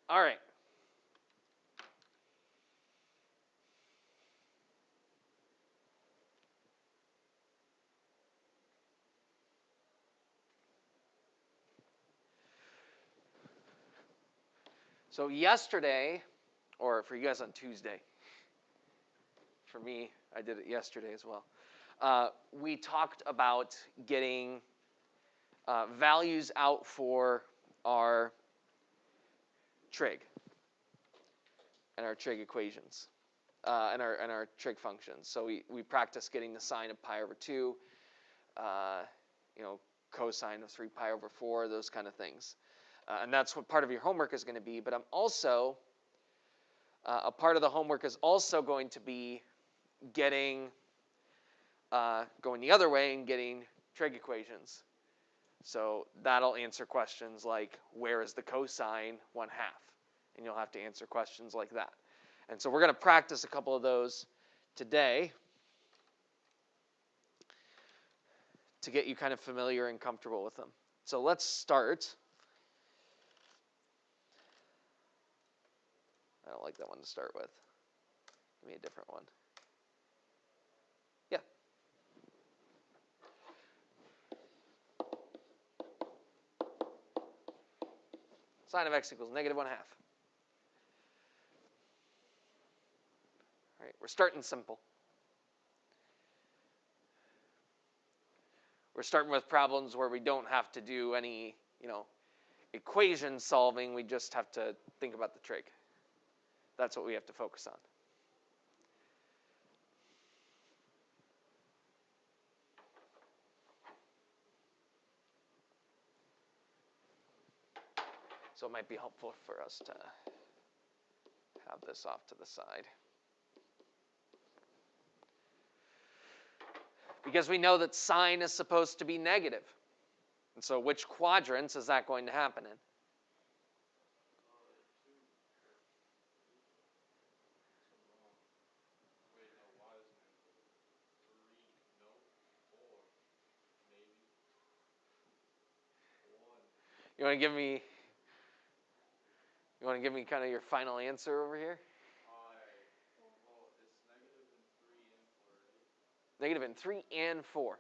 All right. So yesterday, or for you guys on Tuesday, for me, I did it yesterday as well. We talked about getting values out for our trig and our trig equations and our trig functions. So we practiced getting the sine of pi over 2, cosine of 3 pi over 4, those kind of things. And that's what part of your homework is going to be. But I'm also, a part of the homework is also going to be getting, going the other way and getting trig equations. So that'll answer questions like, where is the cosine 1/2? And you'll have to answer questions like that. And so we're going to practice a couple of those today to get you kind of familiar and comfortable with them. So let's start. I don't like that one to start with. Give me a different one. Yeah. Sine of x equals negative 1/2. All right, we're starting simple. We're starting with problems where we don't have to do any, equation solving. We just have to think about the trig. That's what we have to focus on. So it might be helpful for us to have this off to the side. Because we know that sine is supposed to be negative. And so which quadrants is that going to happen in? You want to give me kind of your final answer over here? Negative in 3 and 4.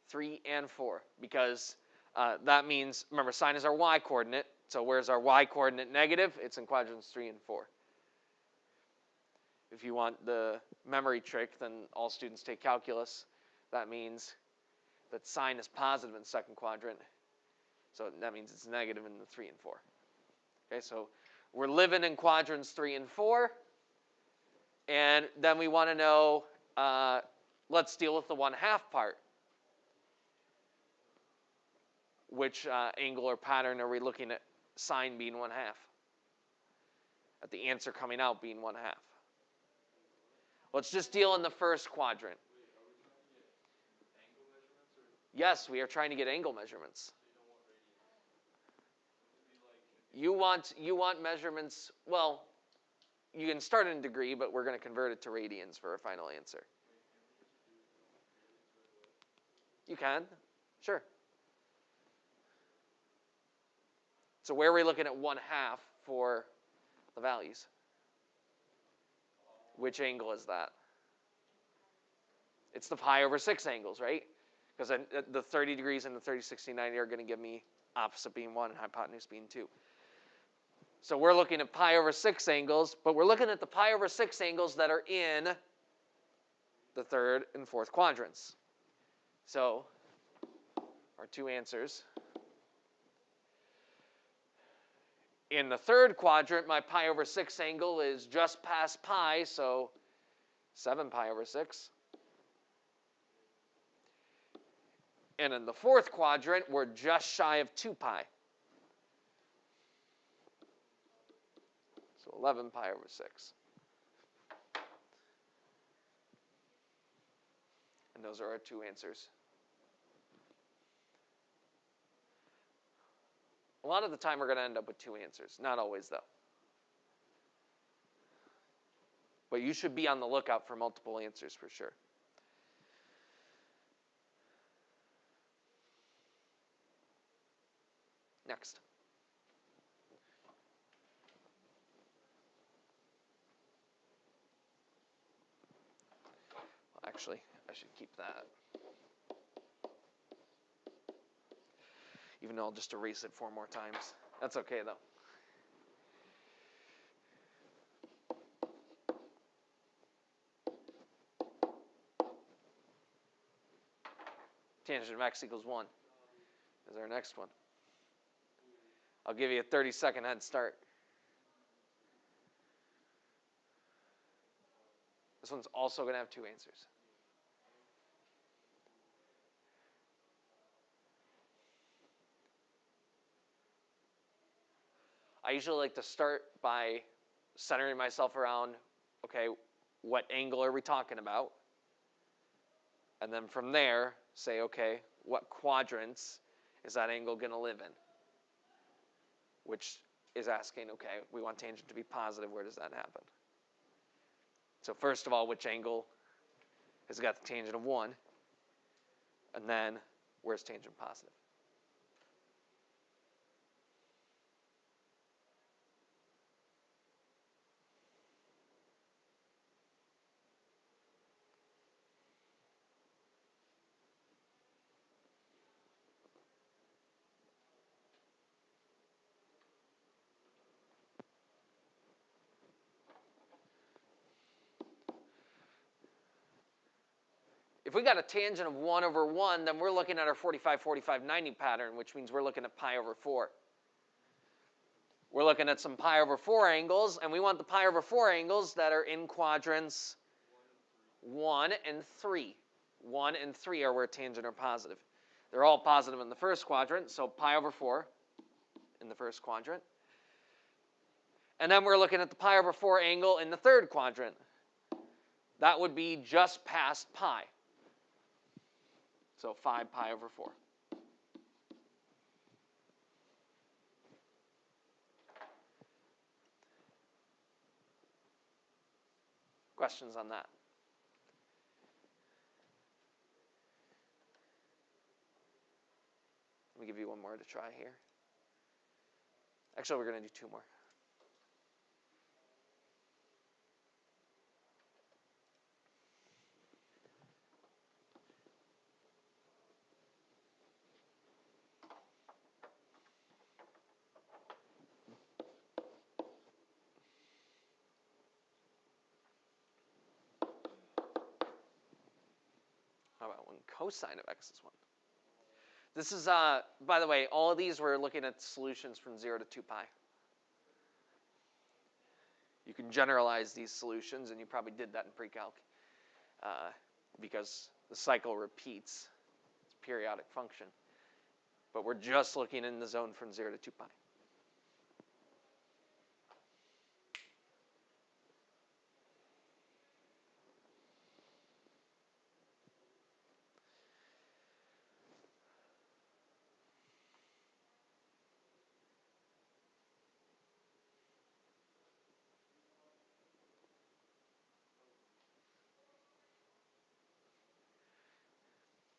3 and 4. Because that means, remember, sine is our y coordinate. So where's our y coordinate negative? It's in quadrants 3 and 4. If you want the memory trick, then all students take calculus. That means that sine is positive in the second quadrant. So that means it's negative in the 3 and 4. Okay, so we're living in quadrants 3 and 4. And then we want to know, let's deal with the 1/2 part. Which angle or pattern are we looking at sine being 1/2? At the answer coming out being 1/2. Let's just deal in the first quadrant. Yes, we are trying to get angle measurements. You want measurements, well, you can start in degree, but we're going to convert it to radians for a final answer. You can, sure. So where are we looking at 1/2 for the values? Which angle is that? It's the pi over 6 angles, right? Because the 30 degrees and the 30, 60, 90 are going to give me opposite being 1 and hypotenuse being 2. So we're looking at pi over 6 angles, but we're looking at the pi over 6 angles that are in the third and fourth quadrants. So our two answers. In the third quadrant, my pi over 6 angle is just past pi, so 7 pi over 6. And in the fourth quadrant, we're just shy of 2 pi. So 11 pi over 6. And those are our two answers. A lot of the time, we're going to end up with two answers. Not always, though. But you should be on the lookout for multiple answers for sure. Next. Actually, I should keep that. Even though I'll just erase it 4 more times. That's okay, though. Tangent of x equals 1 is our next one. I'll give you a 30-second head start. This one's also going to have 2 answers. I usually like to start by centering myself around, okay, what angle are we talking about? And then from there, say, okay, what quadrants is that angle going to live in? Which is asking, okay, we want tangent to be positive. Where does that happen? So first of all, which angle has got the tangent of 1? And then, where's tangent positive? If we got a tangent of 1 over 1, then we're looking at our 45, 45, 90 pattern, which means we're looking at pi over 4. We're looking at some pi over 4 angles, and we want the pi over 4 angles that are in quadrants 1 and 3. 1 and 3 are where tangent are positive. They're all positive in the first quadrant, so pi over 4 in the first quadrant. And then we're looking at the pi over 4 angle in the third quadrant. That would be just past pi. So 5 pi over 4. Questions on that? Let me give you one more to try here. Actually, we're going to do 2 more. How about when cosine of x is 1? This is, by the way, all of these we're looking at solutions from 0 to 2 pi. You can generalize these solutions, and you probably did that in pre-calc, because the cycle repeats. It's a periodic function. But we're just looking in the zone from 0 to 2 pi.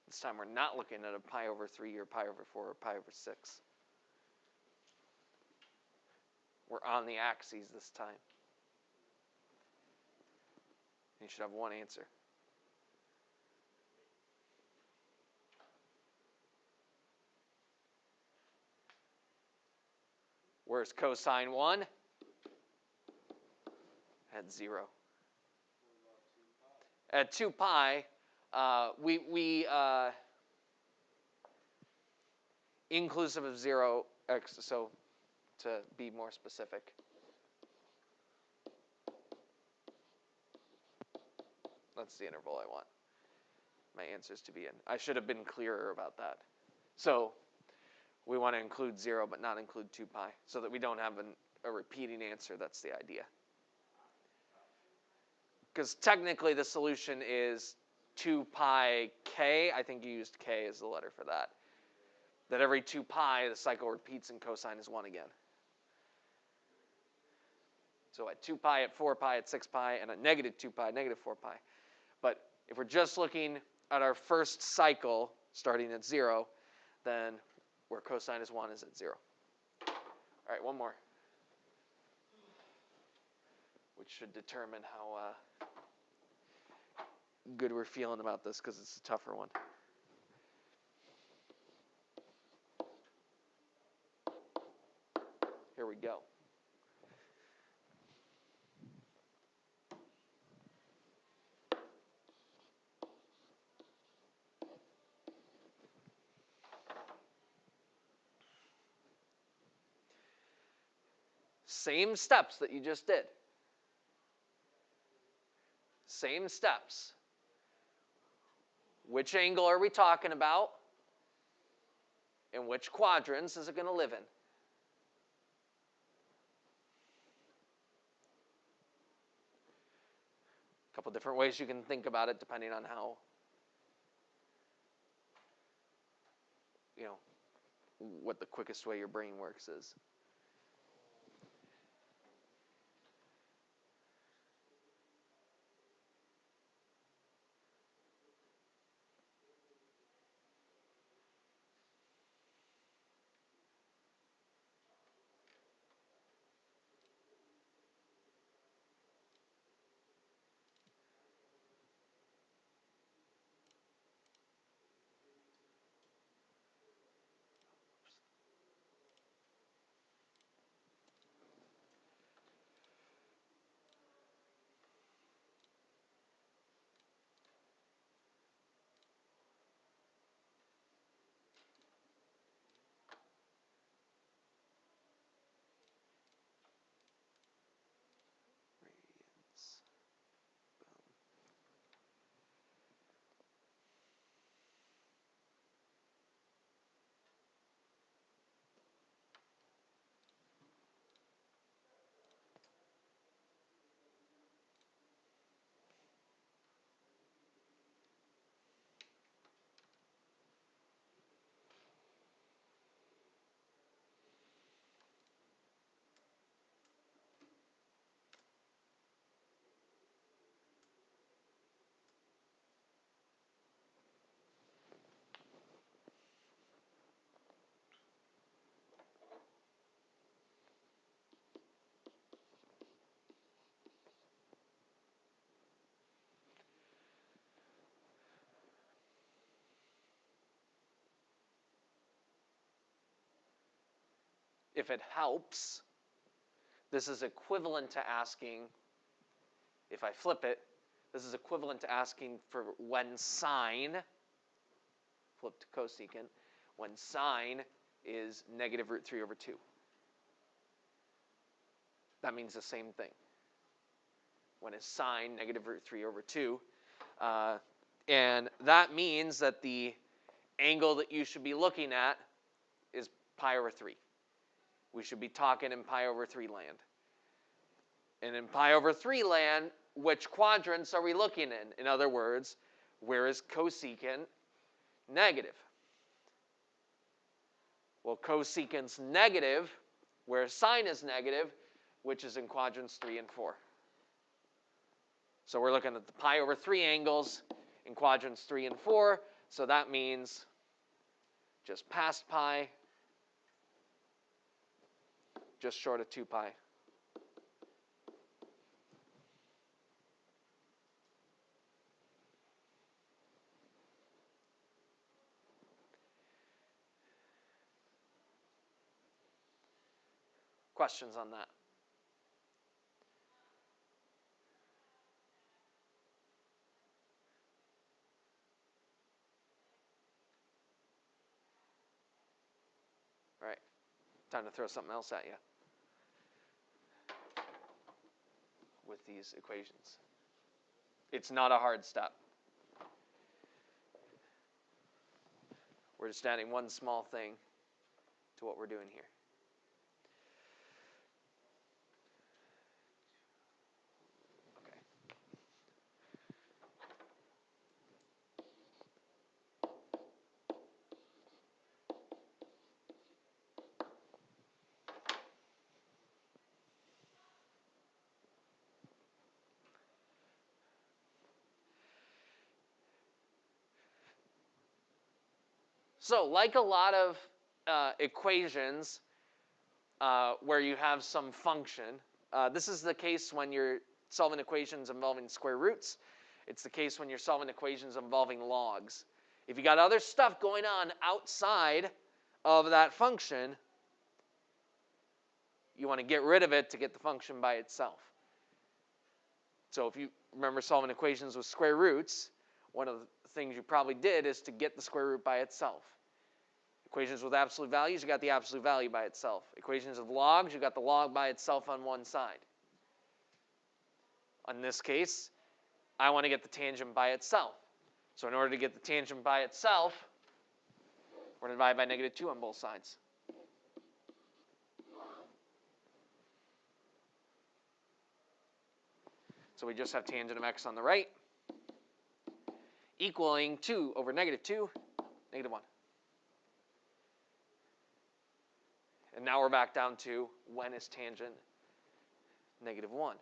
This time we're not looking at a pi over 3 or pi over 4 or pi over 6. We're on the axes this time. You should have one answer. Where's cosine 1? At 0. At 2 pi, we inclusive of 0, x, so to be more specific. That's the interval I want my answers to be in. I should have been clearer about that. So we want to include 0 but not include 2 pi so that we don't have a repeating answer. That's the idea. Because technically the solution is 2 pi k. I think you used k as the letter for that. That every 2 pi the cycle repeats and cosine is 1 again. So at 2 pi, at 4 pi, at 6 pi, and at negative 2 pi, negative 4 pi. But if we're just looking at our first cycle starting at 0, then where cosine is 1 is at 0. All right, one more, which should determine how good we're feeling about this because it's a tougher one. Here we go. Same steps that you just did. Same steps. Which angle are we talking about? And which quadrants is it going to live in? A couple different ways you can think about it depending on how, what the quickest way your brain works is. If it helps, this is equivalent to asking, if I flip it, this is equivalent to asking for when sine, flip to cosecant, when sine is negative root 3 over 2. That means the same thing. When is sine negative root 3 over 2? And that means that the angle that you should be looking at is pi over 3. We should be talking in pi over 3 land. And in pi over 3 land, which quadrants are we looking in? In other words, where is cosecant negative? Well, cosecant's negative, where sine is negative, which is in quadrants 3 and 4. So we're looking at the pi over 3 angles in quadrants 3 and 4. So that means just past pi, just short of 2 pi. Questions on that? All right, time to throw something else at you with these equations. It's not a hard step. We're just adding one small thing to what we're doing here. Okay. So, like a lot of equations where you have some function, this is the case when you're solving equations involving square roots. It's the case when you're solving equations involving logs. If you got other stuff going on outside of that function, you want to get rid of it to get the function by itself. So if you remember solving equations with square roots, one of the things you probably did is to get the square root by itself. Equations with absolute values, you got the absolute value by itself. Equations with logs, you got the log by itself on one side. In this case, I want to get the tangent by itself. So in order to get the tangent by itself, we're going to divide by -2 on both sides. So we just have tangent of x on the right equaling 2 over -2, -1. And now we're back down to when is tangent -1.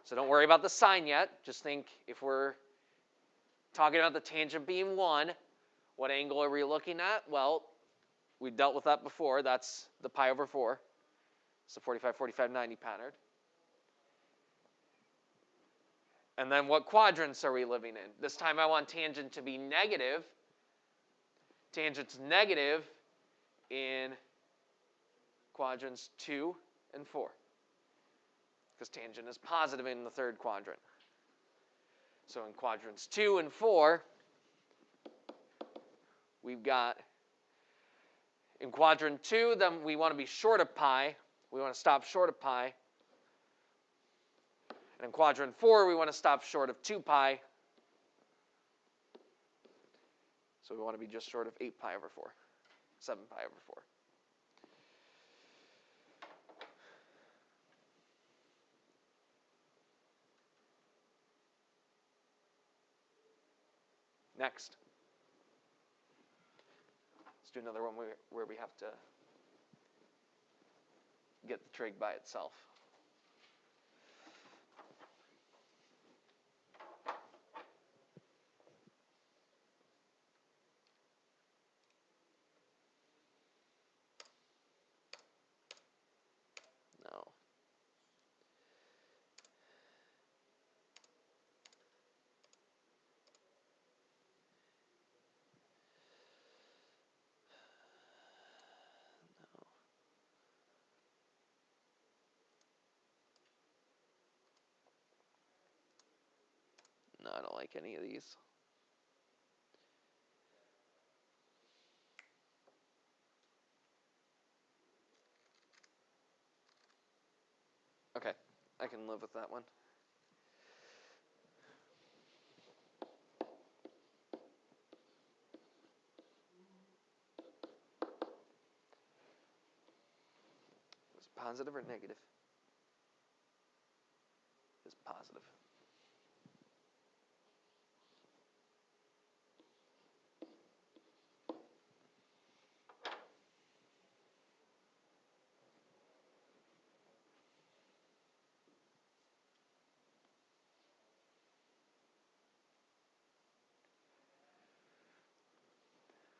So don't worry about the sign yet. Just think if we're talking about the tangent being 1, what angle are we looking at? Well, we dealt with that before. That's the pi over 4. It's the 45, 45, 90 pattern. And then what quadrants are we living in? This time I want tangent to be negative. Tangent's negative in quadrants 2 and 4. Because tangent is positive in the third quadrant. So in quadrants 2 and 4, we've got, in quadrant 2, then we want to be short of pi. We want to stop short of pi. And in quadrant 4, we want to stop short of 2 pi. So we want to be just short of 8 pi over 4, 7 pi over 4. Next. Let's do another one where we have to get the trig by itself. No. No, I don't like any of these. Okay, I can live with that one. Is it positive or negative? It's positive.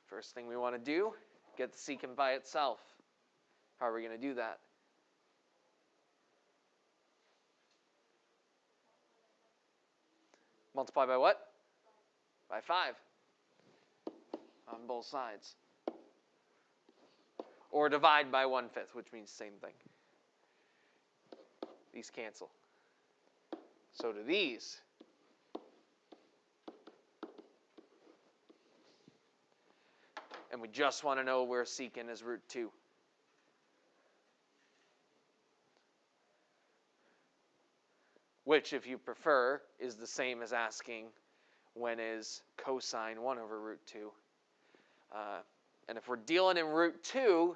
First thing we want to do, get the secant by itself. How are we going to do that? Multiply by what? By 5 on both sides. Or divide by 1/5, which means the same thing. These cancel. So do these. And we just want to know where secant is root 2. Which, if you prefer, is the same as asking when is cosine 1 over root 2. And if we're dealing in root 2,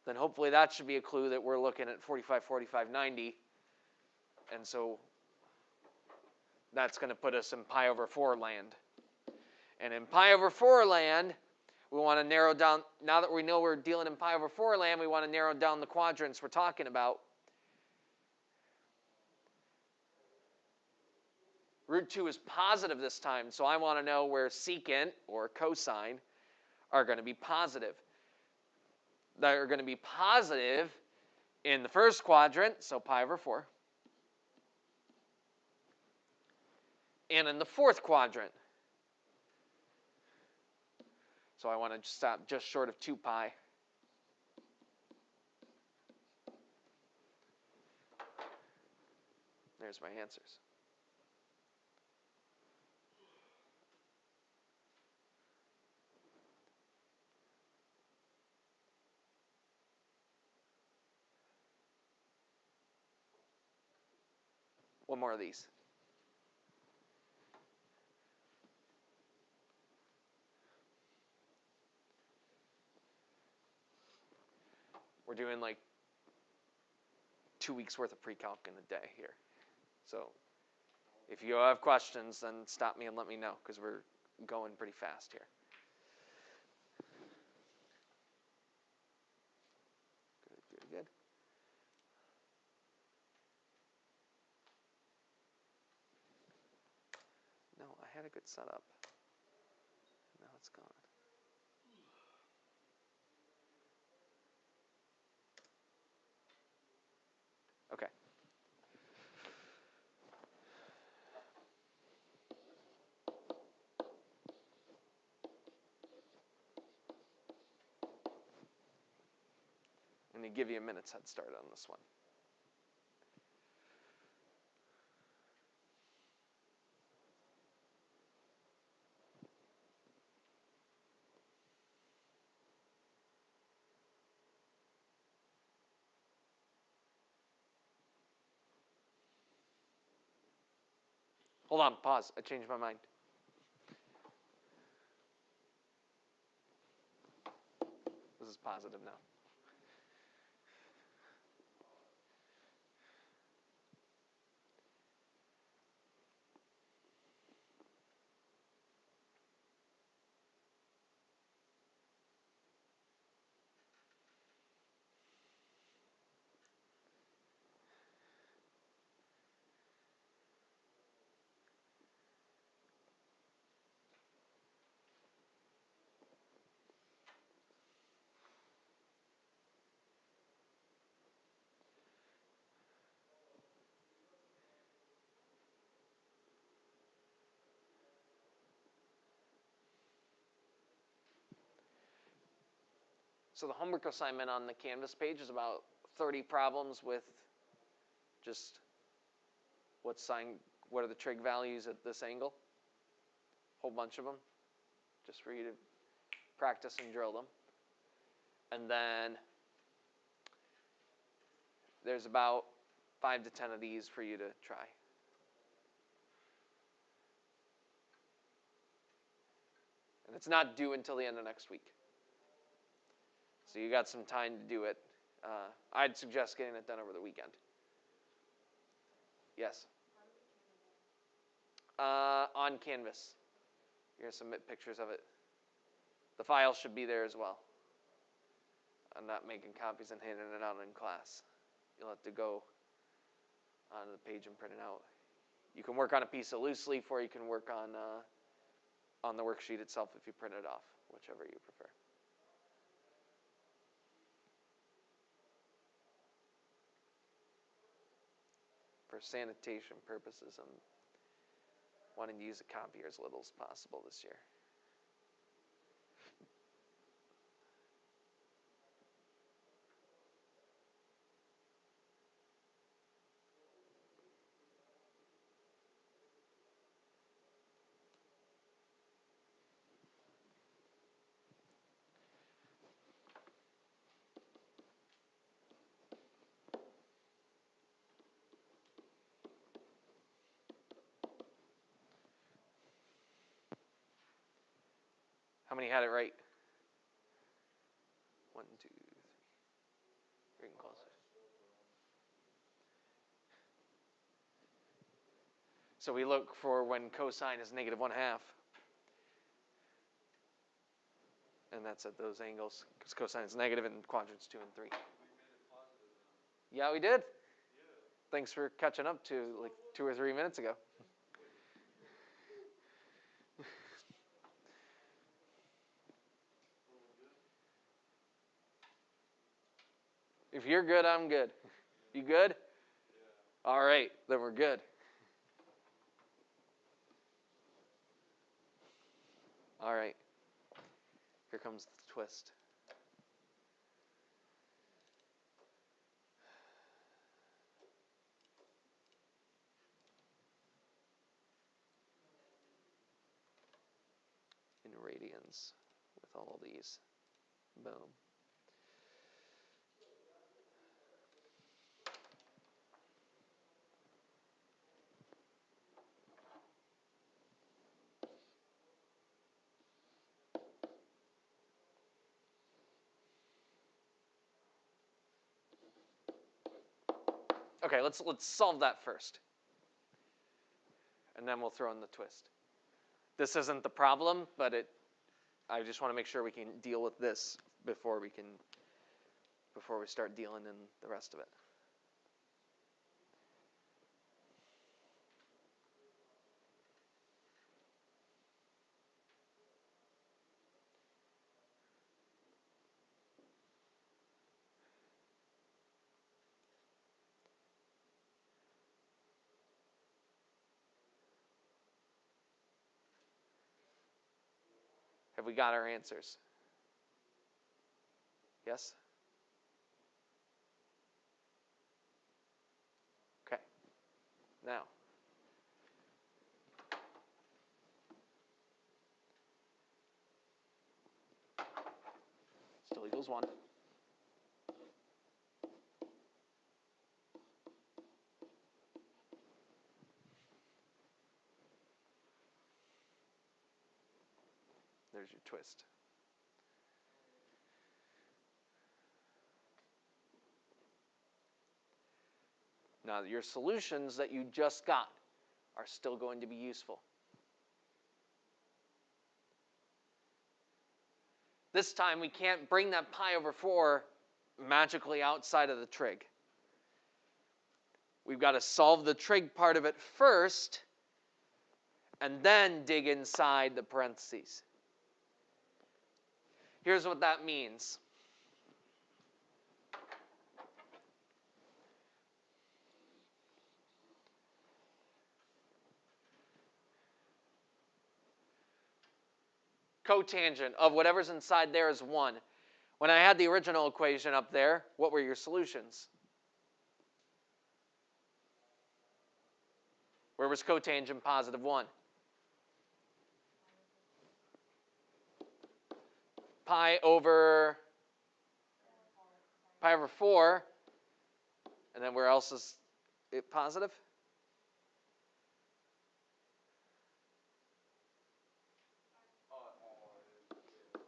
then hopefully that should be a clue that we're looking at 45, 45, 90. And so that's going to put us in pi over 4 land. And in pi over 4 land, we want to narrow down, now that we know we're dealing in pi over 4 land, we want to narrow down the quadrants we're talking about. Root 2 is positive this time, so I want to know where secant, or cosine, are going to be positive. That are going to be positive in the first quadrant, so pi over 4. And in the fourth quadrant, so I want to stop just short of 2 pi. There's my answers. One more of these. We're doing like 2 weeks worth of pre-calc in a day here. So if you have questions, then stop me and let me know, because we're going pretty fast here. Good. No, I had a good setup. Now it's gone. Okay. I'm going to give you a minute's head start on this one. Hold on, pause. I changed my mind. This is positive now. So the homework assignment on the Canvas page is about 30 problems with just what are the trig values at this angle. Whole bunch of them, just for you to practice and drill them. And then there's about 5 to 10 of these for you to try. And it's not due until the end of next week. So you got some time to do it. I'd suggest getting it done over the weekend. Yes? On Canvas. You're going to submit pictures of it. The file should be there as well. I'm not making copies and handing it out in class. You'll have to go onto the page and print it out. You can work on a piece of loose leaf, or you can work on the worksheet itself if you print it off, whichever you prefer. For sanitation purposes, I'm wanting to use a copier as little as possible this year. How many had it right? 1, 2, 3. You're getting closer. So we look for when cosine is -1/2. And that's at those angles, because cosine is negative in quadrants 2 and 3. Yeah, we did. Thanks for catching up to like 2 or 3 minutes ago. If you're good, I'm good. You good? All right, then we're good. All right. Here comes the twist. In radians with all these. Boom. Okay, let's solve that first. And then we'll throw in the twist. This isn't the problem, but I just want to make sure we can deal with this before we start dealing in the rest of it. Have we got our answers? Yes? Okay. Now, still equals 1. There's your twist. Now, your solutions that you just got are still going to be useful. This time, we can't bring that pi over 4 magically outside of the trig. We've got to solve the trig part of it first, and then dig inside the parentheses. Here's what that means. Cotangent of whatever's inside there is 1. When I had the original equation up there, what were your solutions? Where was cotangent positive 1? Pi over 4. And then where else is it positive?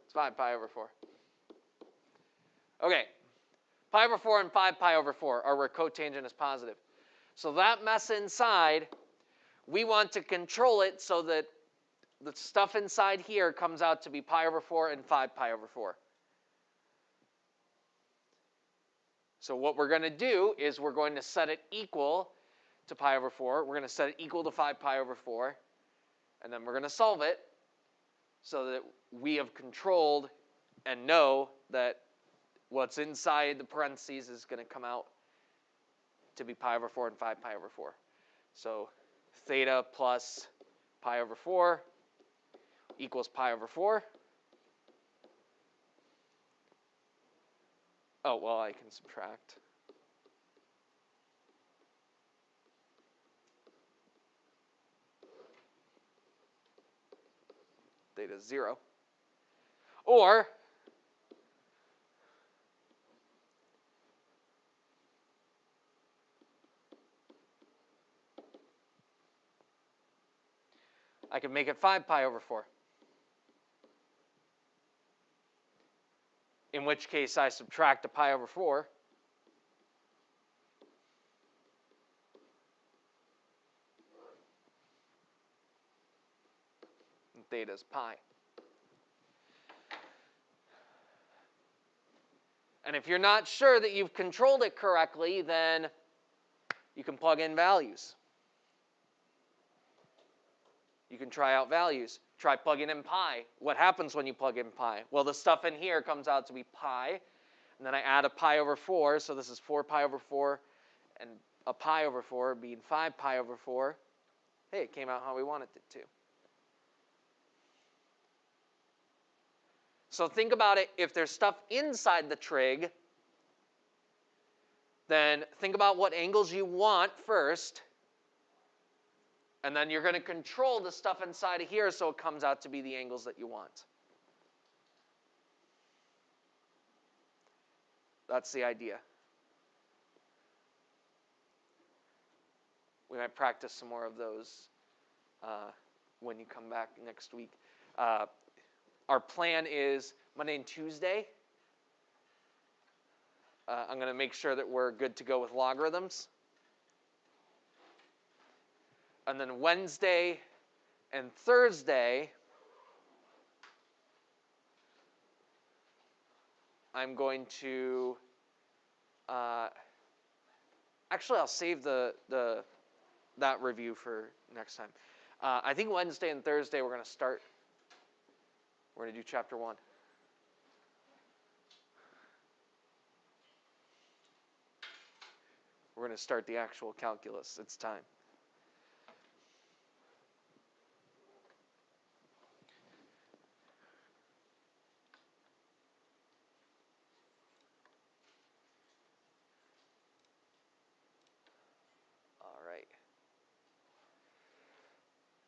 It's 5 pi over 4. Okay. Pi over 4 and 5 pi over 4 are where cotangent is positive. So that mess inside, we want to control it so that the stuff inside here comes out to be pi over 4 and 5 pi over 4. So what we're going to do is we're going to set it equal to pi over 4. We're going to set it equal to 5 pi over 4. And then we're going to solve it so that we have controlled and know that what's inside the parentheses is going to come out to be pi over 4 and 5 pi over 4. So theta plus pi over 4 equals pi over 4. Oh, well, I can subtract. Theta is 0. Or I can make it 5 pi over 4. In which case I subtract a pi over 4. And theta is pi. And if you're not sure that you've controlled it correctly, then you can plug in values. You can try out values. Try plugging in pi. What happens when you plug in pi? Well, the stuff in here comes out to be pi, and then I add a pi over 4, so this is 4 pi over 4, and a pi over 4 being 5 pi over 4. Hey, it came out how we wanted it to. So think about it, if there's stuff inside the trig, then think about what angles you want first, and then you're going to control the stuff inside of here so it comes out to be the angles that you want. That's the idea. We might practice some more of those when you come back next week. Our plan is Monday and Tuesday. I'm going to make sure that we're good to go with logarithms. And then Wednesday and Thursday, I'm going to, actually I'll save that review for next time. I think Wednesday and Thursday we're going to start, we're going to do chapter 1. We're going to start the actual calculus. It's time.